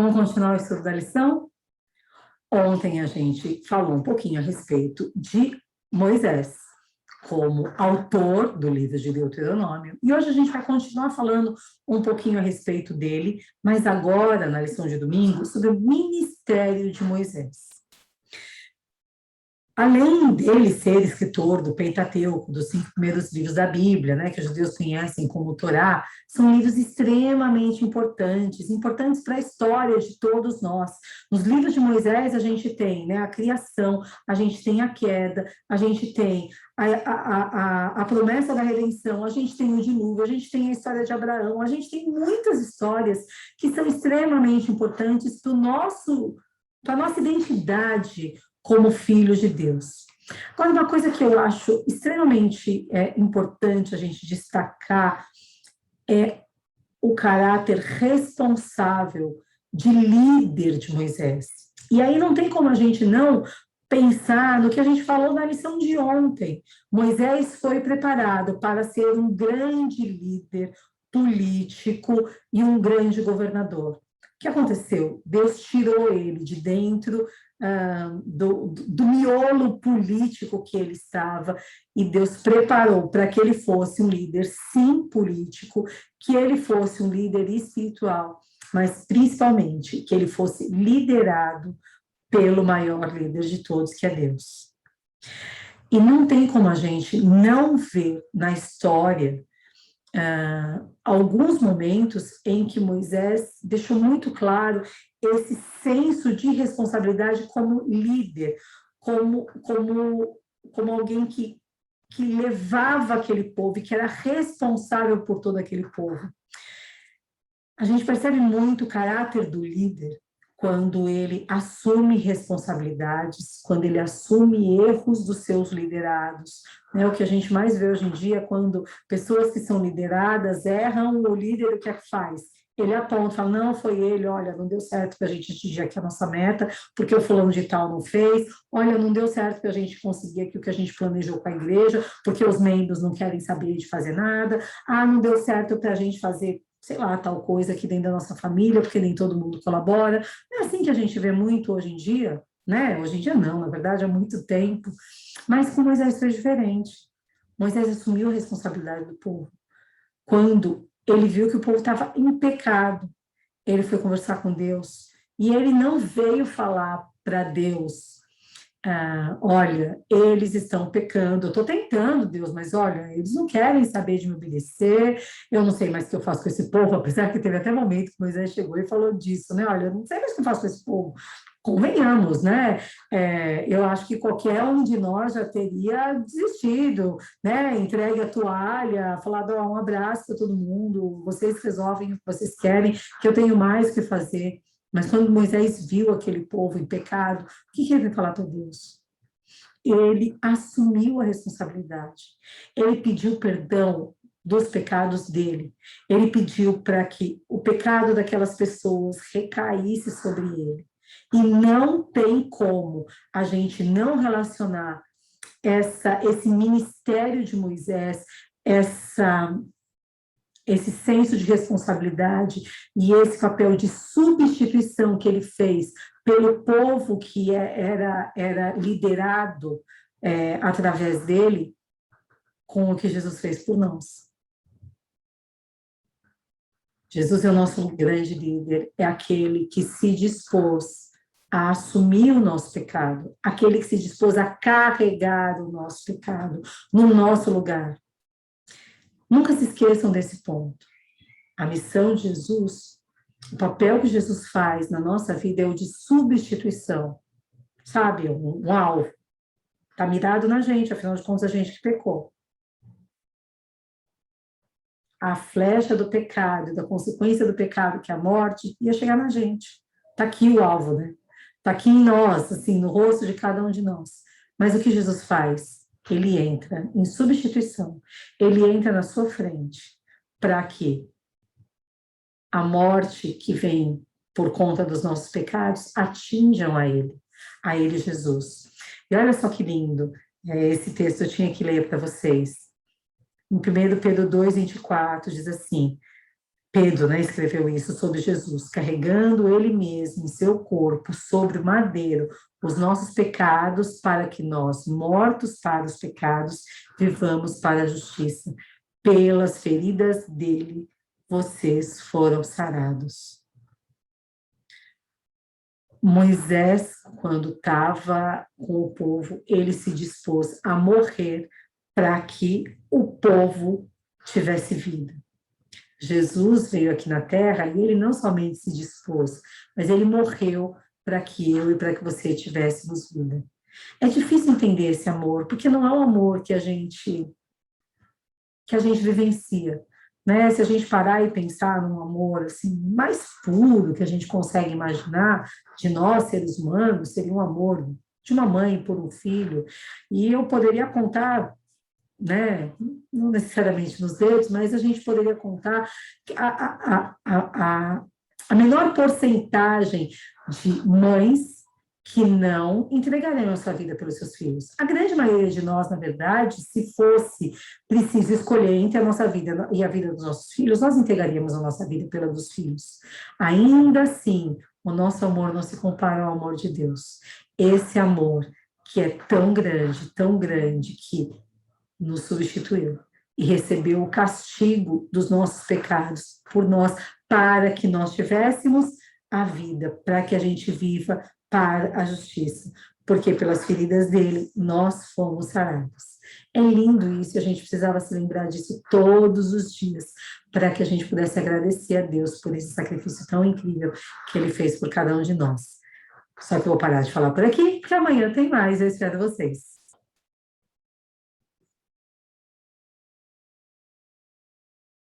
Vamos continuar o estudo da lição? Ontem a gente falou um pouquinho a respeito de Moisés, como autor do livro de Deuteronômio. E hoje a gente vai continuar falando um pouquinho a respeito dele, mas agora, na lição de domingo, sobre o ministério de Moisés. Além dele ser escritor do Pentateuco, dos 5 primeiros livros da Bíblia, né, que os judeus conhecem como Torá, são livros extremamente importantes para a história de todos nós. Nos livros de Moisés a gente tem, né, a criação, a gente tem a queda, a gente tem a promessa da redenção, a gente tem o dilúvio, a gente tem a história de Abraão, a gente tem muitas histórias que são extremamente importantes para a nossa identidade como filhos de Deus. Agora, uma coisa que eu acho extremamente importante a gente destacar é o caráter responsável de líder de Moisés. E aí não tem como a gente não pensar no que a gente falou na lição de ontem. Moisés foi preparado para ser um grande líder político e um grande governador. O que aconteceu? Deus tirou ele de dentro do miolo político que ele estava, e Deus preparou para que ele fosse um líder, sim, político, que ele fosse um líder espiritual, mas principalmente que ele fosse liderado pelo maior líder de todos, que é Deus. E não tem como a gente não ver na história alguns momentos em que Moisés deixou muito claro esse senso de responsabilidade como líder, como alguém que levava aquele povo e que era responsável por todo aquele povo. A gente percebe muito o caráter do líder quando ele assume responsabilidades, quando ele assume erros dos seus liderados. O que a gente mais vê hoje em dia é quando pessoas que são lideradas erram, o líder o que é que faz? Ele aponta, fala, não, foi ele, olha, não deu certo para a gente atingir aqui a nossa meta, porque o fulano de tal não fez, olha, não deu certo para a gente conseguir aqui o que a gente planejou com a igreja, porque os membros não querem saber de fazer nada, não deu certo para a gente fazer, sei lá, tal coisa aqui dentro da nossa família, porque nem todo mundo colabora. Não é assim que a gente vê muito hoje em dia, né? Hoje em dia não, na verdade, há muito tempo. Mas com Moisés foi diferente. Moisés assumiu a responsabilidade do povo. Quando ele viu que o povo estava em pecado, ele foi conversar com Deus. E ele não veio falar para Deus, olha, eles estão pecando, eu estou tentando, Deus, mas olha, eles não querem saber de me obedecer, eu não sei mais o que eu faço com esse povo, apesar que teve até momento que Moisés chegou e falou disso, né? Olha, eu não sei mais o que eu faço com esse povo. Convenhamos, né? Eu acho que qualquer um de nós já teria desistido, né? Entregue a toalha, falado um abraço para todo mundo, vocês resolvem o que vocês querem, que eu tenho mais o que fazer. Mas quando Moisés viu aquele povo em pecado, o que ele vai falar para Deus? Ele assumiu a responsabilidade. Ele pediu perdão dos pecados dele. Ele pediu para que o pecado daquelas pessoas recaísse sobre ele. E não tem como a gente não relacionar esse ministério de Moisés, esse senso de responsabilidade e esse papel de substituição que ele fez pelo povo que era liderado através dele, com o que Jesus fez por nós. Jesus é o nosso grande líder, é aquele que se dispôs a assumir o nosso pecado, aquele que se dispôs a carregar o nosso pecado no nosso lugar. Nunca se esqueçam desse ponto. A missão de Jesus, o papel que Jesus faz na nossa vida é o de substituição. Sabe, um alvo. Está mirado na gente, afinal de contas, a gente que pecou. A flecha do pecado, da consequência do pecado, que é a morte, ia chegar na gente. Está aqui o alvo, né? Está aqui em nós, assim, no rosto de cada um de nós. Mas o que Jesus faz? Ele entra em substituição. Ele entra na sua frente para que a morte que vem por conta dos nossos pecados atinjam a ele Jesus. E olha só que lindo, esse texto eu tinha que ler para vocês. Em 1 Pedro 2:24 diz assim, Pedro, né, escreveu isso sobre Jesus, carregando ele mesmo em seu corpo sobre o madeiro os nossos pecados, para que nós, mortos para os pecados, vivamos para a justiça. Pelas feridas dele, vocês foram sarados. Moisés, quando estava com o povo, ele se dispôs a morrer para que o povo tivesse vida. Jesus veio aqui na Terra e ele não somente se dispôs, mas ele morreu para que eu e para que você tivéssemos vida. É difícil entender esse amor, porque não é um amor que a gente vivencia, né? Se a gente parar e pensar num amor assim mais puro que a gente consegue imaginar de nós seres humanos, seria um amor de uma mãe por um filho. E eu poderia contar, né, não necessariamente nos dedos, mas a gente poderia contar a menor porcentagem de mães que não entregariam a sua vida pelos seus filhos. A grande maioria de nós, na verdade, se fosse preciso escolher entre a nossa vida e a vida dos nossos filhos, nós entregaríamos a nossa vida pela dos filhos. Ainda assim, o nosso amor não se compara ao amor de Deus. Esse amor que é tão grande, que nos substituiu e recebeu o castigo dos nossos pecados por nós, para que nós tivéssemos a vida, para que a gente viva para a justiça, porque pelas feridas dele nós fomos sarados. É lindo isso, e a gente precisava se lembrar disso todos os dias, para que a gente pudesse agradecer a Deus por esse sacrifício tão incrível que ele fez por cada um de nós. Só que eu vou parar de falar por aqui, porque amanhã tem mais, eu espero vocês.